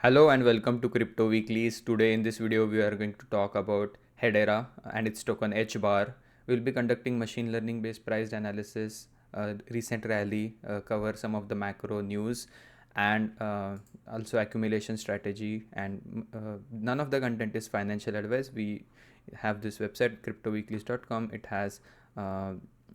Hello and welcome to Crypto Weeklies. Today in this video we are going to talk about Hedera and its token HBAR. We'll be conducting machine learning based priced analysis, recent rally, cover some of the macro news and also accumulation strategy, and none of the content is financial advice. We have this website cryptoweeklies.com. It has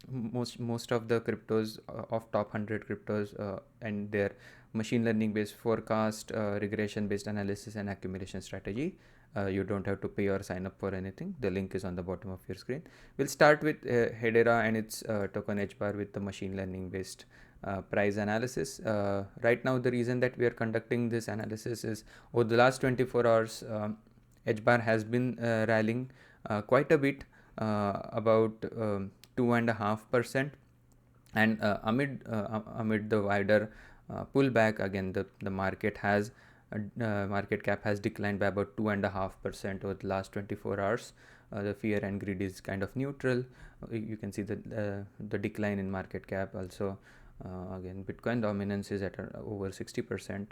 most of the cryptos of top 100 cryptos and their machine learning based forecast, regression based analysis and accumulation strategy. You don't have to pay or sign up for anything. The link is on the bottom of your screen. We'll start with Hedera and its token HBAR with the machine learning based price analysis. Right now the reason that we are conducting this analysis is over the last 24 hours HBAR has been rallying quite a bit, about 2.5%, and amid the wider pullback, again the market has market cap has declined by about 2.5% over the last 24 hours. The fear and greed is kind of neutral. You can see the decline in market cap also. Again, Bitcoin dominance is at over 60%.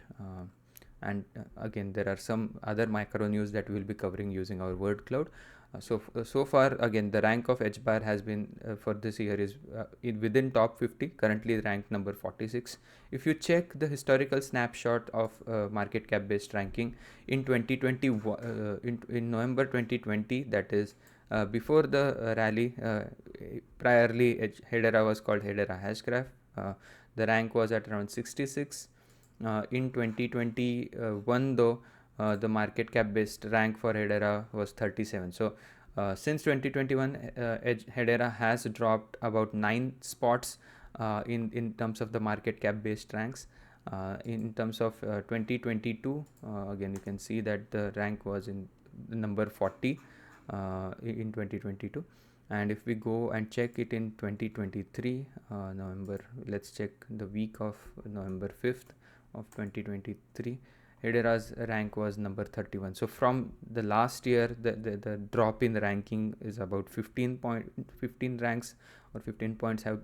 And again, there are some other macro news that we will be covering using our word cloud. So far, again, the rank of HBAR has been for this year is within top 50, currently ranked number 46. If you check the historical snapshot of market cap based ranking in 2020, in November 2020, that is before the rally, priorly Hedera was called Hedera Hashgraph. The rank was at around 66. In 2021 though, the market cap based rank for Hedera was 37. So since 2021, Hedera has dropped about 9 spots in terms of the market cap based ranks. In terms of 2022, again you can see that the rank was in number 40 in 2022. And if we go and check it in 2023 November, let's check the week of November 5th of 2023, Hedera's rank was number 31. So from the last year, the drop in the ranking is about 15 ranks or 15 points have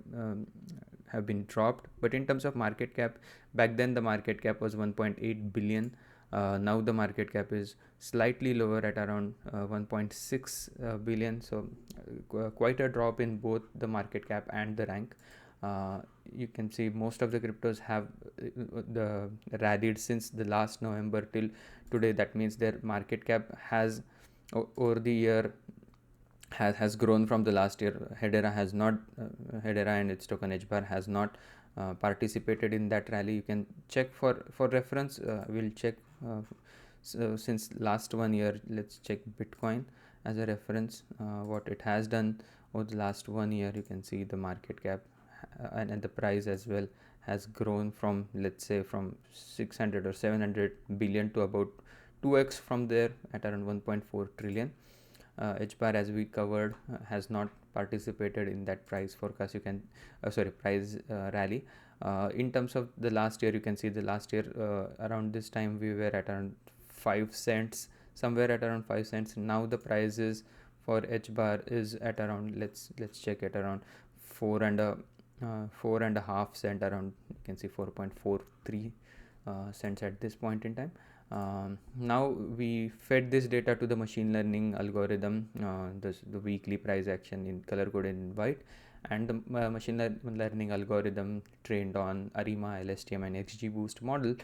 been dropped. But in terms of market cap, back then the market cap was 1.8 billion. Now the market cap is slightly lower at around 1.6 billion. So quite a drop in both the market cap and the rank. You can see most of the cryptos have the rallied since the last November till today. That means their market cap has over the year has grown from the last year. Hedera has not, Hedera and its token HBAR has not participated in that rally. You can check for reference. We'll check so since last 1 year. Let's check Bitcoin as a reference. What it has done over the last 1 year, you can see the market cap and the price as well has grown from, let's say, from 600 or 700 billion to about 2x from there at around 1.4 trillion. HBAR, as we covered, has not participated in that price forecast. You can price rally. In terms of the last year, you can see the last year around this time we were at around 5 cents, somewhere at around 5 cents. Now the prices for HBAR is at around, let's check it, around 4.5 cent, around, you can see 4.43 cents at this point in time. Now we fed this data to the machine learning algorithm, the weekly price action in color coded in white, and the machine learning algorithm trained on ARIMA, LSTM and XGBoost model.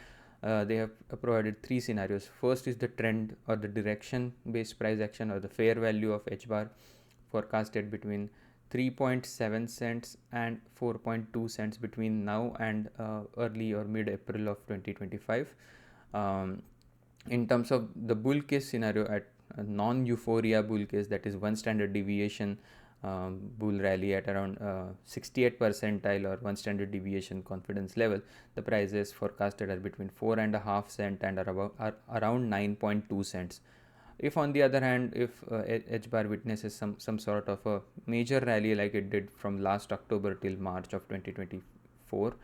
They have provided 3 scenarios. First is the trend or the direction based price action, or the fair value of HBAR forecasted between 3.7 cents and 4.2 cents between now and early or mid April of 2025. In terms of the bull case scenario, at a non-euphoria bull case, that is 1 standard deviation bull rally at around 68th percentile or 1 standard deviation confidence level, the prices forecasted are between 4.5 cents and around 9.2 cents. If on the other hand, if HBAR witnesses some sort of a major rally like it did from last October till March of 2024,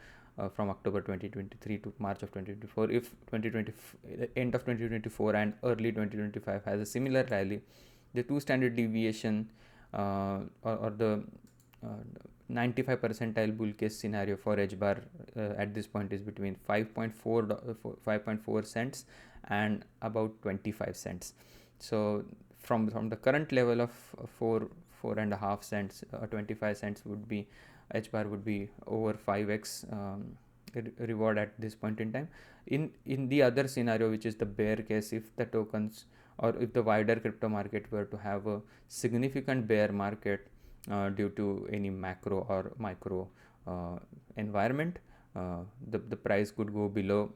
from October 2023 to March of 2024, if end of 2024 and early 2025 has a similar rally, the 2 standard deviation or the 95 percentile bull case scenario for HBAR at this point is between 5.4 cents and about 25 cents. So from the current level of 4.5 cents, 25 cents would be, HBAR would be over 5x reward at this point in time. In the other scenario, which is the bear case, if the tokens or if the wider crypto market were to have a significant bear market due to any macro or micro environment, the price could go below,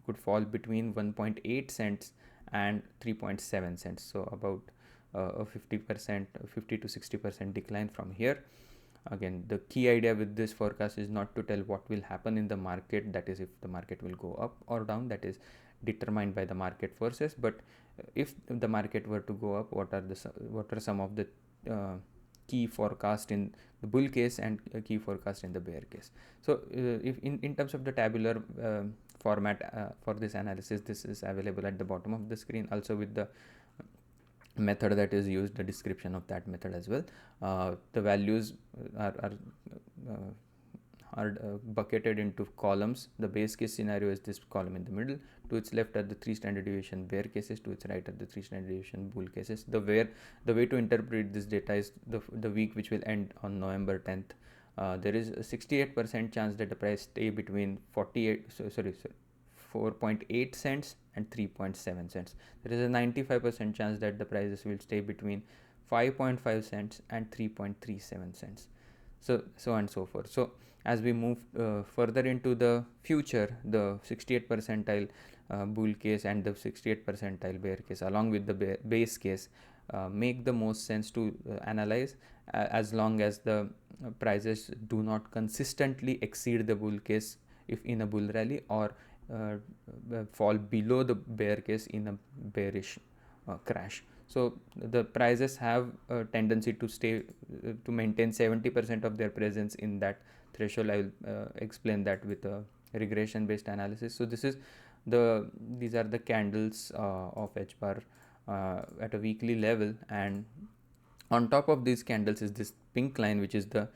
could fall between 1.8 cents and 3.7 cents. So about a 50% 50 to 60% decline from here. Again, the key idea with this forecast is not to tell what will happen in the market, that is if the market will go up or down, that is determined by the market forces, but if the market were to go up, what are some of the key forecast in the bull case and key forecast in the bear case. So if in terms of the tabular format for this analysis, this is available at the bottom of the screen, also with the method that is used, the description of that method as well. The values are bucketed into columns. The base case scenario is this column in the middle. To its left are the 3 standard deviation bear cases, to its right are the 3 standard deviation bull cases. The way to interpret this data is the week which will end on November 10th. There is a 68% chance that the price stay between 4.8 cents and 3.7 cents. There is a 95% chance that the prices will stay between 5.5 cents and 3.37 cents. So and so forth. So as we move further into the future, the 68 percentile bull case and the 68 percentile bear case along with the base case make the most sense to analyze as long as the prices do not consistently exceed the bull case if in a bull rally, or fall below the bear case in a bearish crash. So the prices have a tendency to stay to maintain 70% of their presence in that threshold. I will explain that with a regression based analysis. So these are the candles of HBAR at a weekly level, and on top of these candles is this pink line, which is the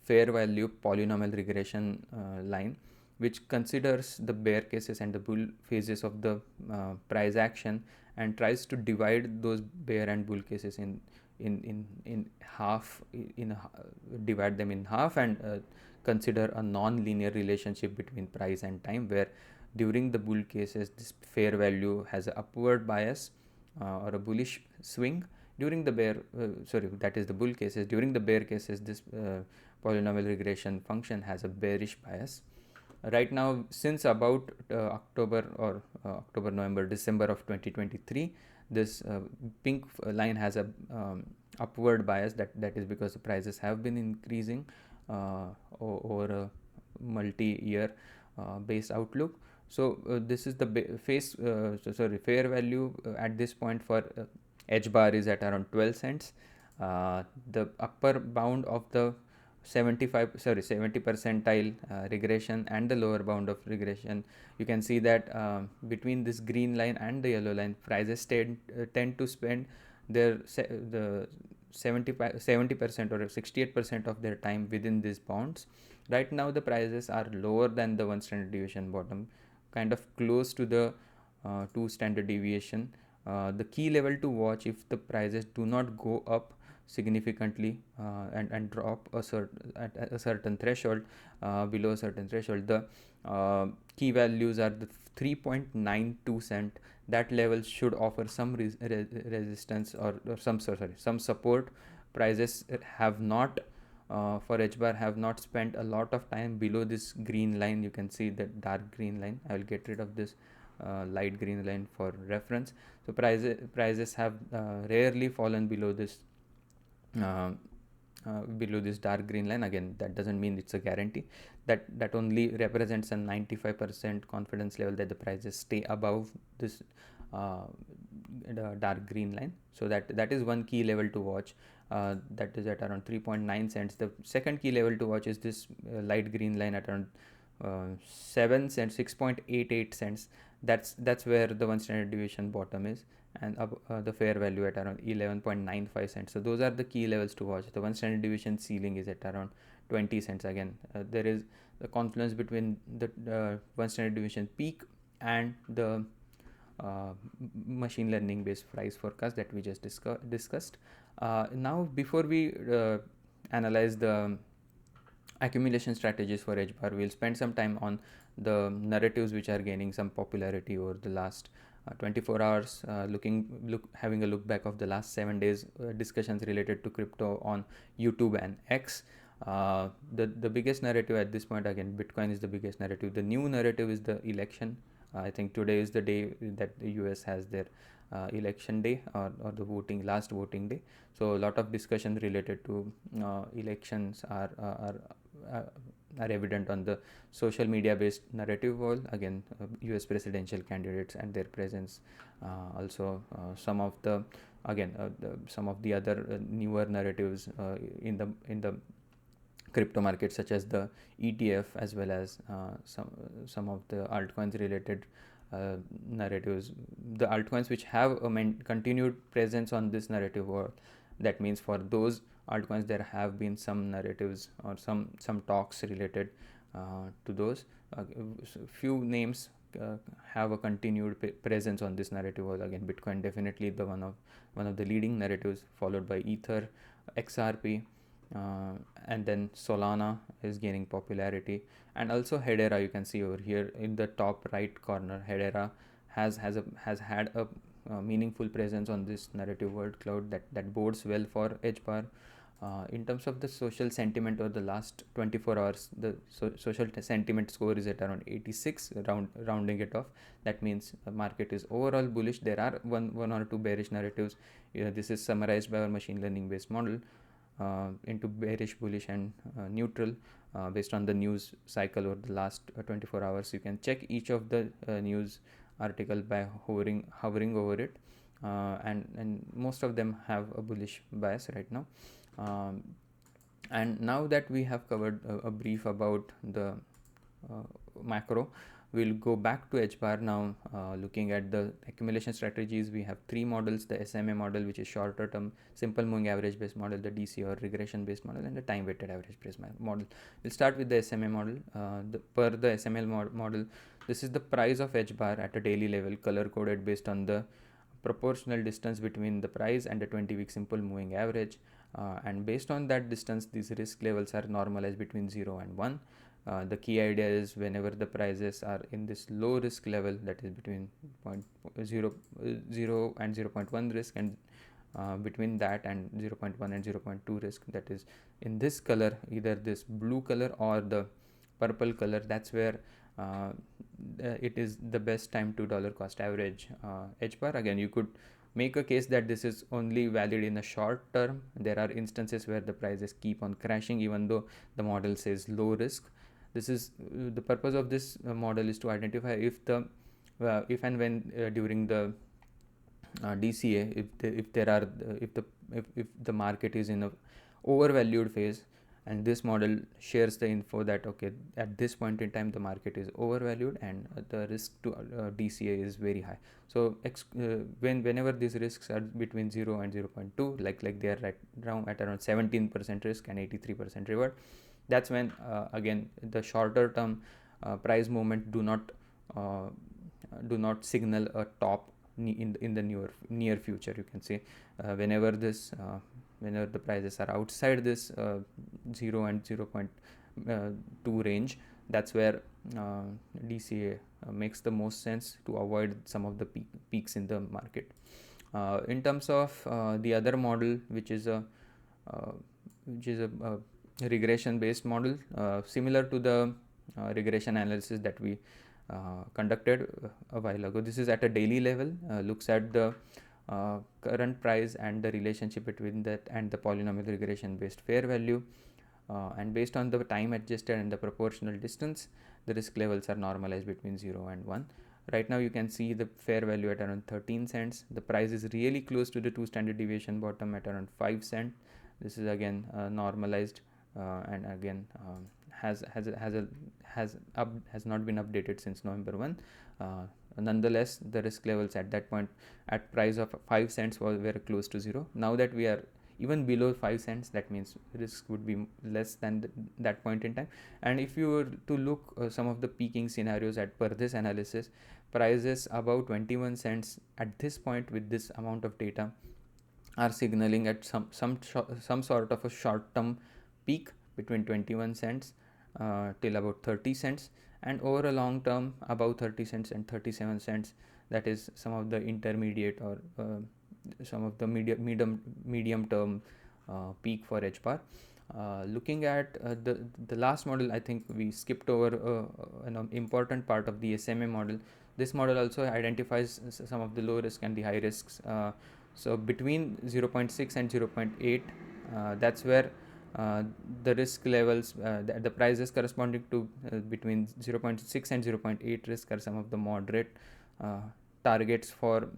fair value polynomial regression line, which considers the bear cases and the bull phases of the price action and tries to divide those bear and bull cases in half, divide them in half, and consider a non-linear relationship between price and time, where during the bull cases this fair value has an upward bias or a bullish swing. During the bear that is the bull cases. During the bear cases, this polynomial regression function has a bearish bias. Right now, since about October, November, December of 2023, this pink line has a upward bias. That is because the prices have been increasing over a multi-year base outlook. So this is the fair value at this point for HBAR is at around 12 cents. The upper bound of the 70 percentile regression and the lower bound of regression, you can see that between this green line and the yellow line, prices tend to spend the 70% or 68% of their time within these bounds. Right now the prices are lower than the 1 standard deviation bottom, kind of close to the 2 standard deviation. The key level to watch, if the prices do not go up significantly and drop at a certain threshold, below a certain threshold, the key values are the 3.92 cent. That level should offer some resistance or some support. Prices have not for HBAR have not spent a lot of time below this green line. You can see the dark green line. I will get rid of this light green line for reference. So prices have rarely fallen below this dark green line. Again, that doesn't mean it's a guarantee. That only represents a 95% confidence level that the prices stay above this dark green line. So that is one key level to watch. That is at around 3.9 cents. The second key level to watch is this light green line at around 7 cents, 6.88 cents. that's where the 1 standard deviation bottom is, and the fair value at around 11.95 cents. So those are the key levels to watch. The 1 standard deviation ceiling is at around 20 cents. Again, there is the confluence between the 1 standard deviation peak and the machine learning based price forecast that we just discussed. Now before we analyze the accumulation strategies for HBAR, we'll spend some time on the narratives which are gaining some popularity over the last 24 hours, having a look back of the last 7 days discussions related to crypto on YouTube and X. The biggest narrative at this point, again, Bitcoin is the biggest narrative. The new narrative is the election. I think today is the day that the US has their election day, or the last voting day. So a lot of discussion related to elections are evident on the social media based narrative wall. Again, US presidential candidates and their presence. Also some of the other newer narratives in the crypto market, such as the ETF, as well as some of the altcoins related narratives. The altcoins which have a continued presence on this narrative world, that means for those altcoins there have been some narratives or some talks related to those. Few names have a continued presence on this narrative world. Again, Bitcoin definitely the one of the leading narratives, followed by Ether, XRP, and then Solana is gaining popularity, and also Hedera. You can see over here in the top right corner, Hedera has had a meaningful presence on this narrative world cloud that bodes well for HBAR. In terms of the social sentiment over the last 24 hours, the social sentiment score is at around 86, rounding it off. That means the market is overall bullish. There are one or two bearish narratives. This is summarized by our machine learning based model into bearish, bullish, and neutral based on the news cycle over the last 24 hours. You can check each of the news article by hovering over it, and most of them have a bullish bias right now. And now that we have covered a brief about the macro, we'll go back to HBAR now. Looking at the accumulation strategies, we have three models: the SMA model, which is shorter term simple moving average based model, the DCA or regression based model, and the time weighted average based model. We'll start with the SMA model. Per the SMA model, this is the price of HBAR at a daily level, color coded based on the proportional distance between the price and the 20-week simple moving average, and based on that distance, these risk levels are normalized between 0 and 1. The key idea is whenever the prices are in this low risk level, that is between 0 and 0.1 risk, and between that and 0.1 and 0.2 risk, that is in this color, either this blue color or the purple color, that's where it is the best time to dollar cost average HBAR. Again, you could make a case that this is only valid in the short term. There are instances where the prices keep on crashing even though the model says low risk. This is the purpose of this model, is to identify if and when during the DCA, if the market is in a overvalued phase, and this model shares the info that okay, at this point in time the market is overvalued and the risk to DCA is very high. So whenever these risks are between 0 and 0.2, like they are right now at around 17% risk and 83% reward, that's when again the shorter term price movement do not signal a top in the near future. You can say whenever the prices are outside this 0 and 0.2 range, that's where DCA makes the most sense to avoid some of the peaks in the market. In terms of the other model, which is a regression based model, similar to the regression analysis that we conducted a while ago. This is at a daily level, looks at the current price and the relationship between that and the polynomial regression based fair value, and based on the time adjusted and the proportional distance, the risk levels are normalized between 0 and 1. Right now you can see the fair value at around 13 cents. The price is really close to the 2 standard deviation bottom at around 5 cents. This is again normalized and again has not been updated since November 1. Nonetheless, the risk levels at that point at price of 5 cents were close to zero. Now that we are even below 5 cents, that means risk would be less than that point in time. And if you were to look some of the peaking scenarios at per this analysis, prices above 21 cents at this point with this amount of data are signaling at some sort of a short-term peak between 21 cents till about 30 cents, and over a long term above 30 cents and 37 cents, that is some of the intermediate or some of the medium term peak for HBAR. Looking at the last model, I think we skipped over an important part of the SMA model. This model also identifies some of the low risk and the high risks. So between 0.6 and 0.8, that's where the risk levels, the prices corresponding to between 0.6 and 0.8 risk are some of the moderate targets for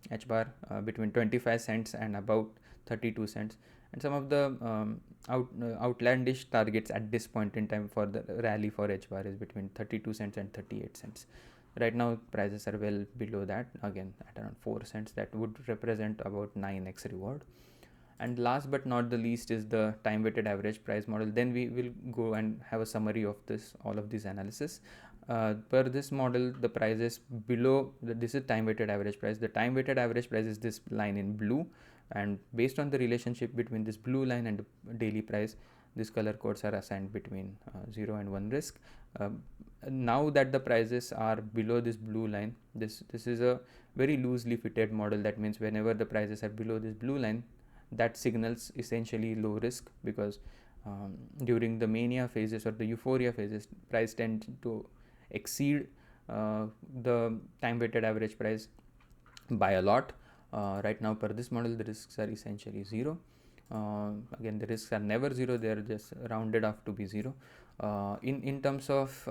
HBAR, between 25 cents and about 32 cents. And some of the outlandish targets at this point in time for the rally for HBAR is between 32 cents and 38 cents. Right now prices are well below that, again at around 4 cents. That would represent about 9x reward. And last but not the least is the time weighted average price model. Then we will go and have a summary of all of these analysis. Per this model, the prices below, this is time weighted average price. The time weighted average price is this line in blue, and based on the relationship between this blue line and the daily price, these color codes are assigned between 0 and 1 risk. Now that the prices are below this blue line, this is a very loosely fitted model. That means whenever the prices are below this blue line, that signals essentially low risk, because during the mania phases or the euphoria phases, price tends to exceed the time weighted average price by a lot. Right now per this model, the risks are essentially zero. Again, the risks are never zero, they are just rounded off to be zero. In terms of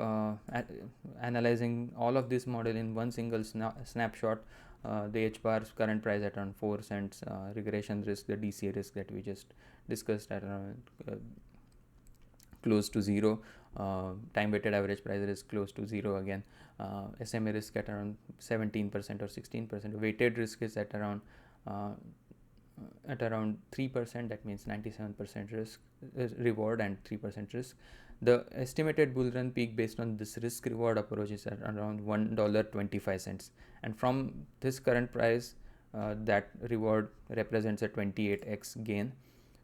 analyzing all of this model in one single snapshot, the HBAR's current price at around 4 cents, regression risk, the DCA risk that we just discussed at around close to zero, time weighted average price risk close to zero again, SMA risk at around 17% or 16%, weighted risk is at around 3%, that means 97% risk reward and 3% risk. The estimated bull run peak based on this risk reward approach is at around $1.25, and from this current price, that reward represents a 28x gain.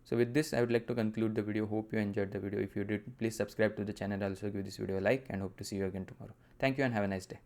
So with this, I would like to conclude the video. Hope you enjoyed the video. If you did, please subscribe to the channel. Also give this video a like, and hope to see you again tomorrow. Thank you and have a nice day.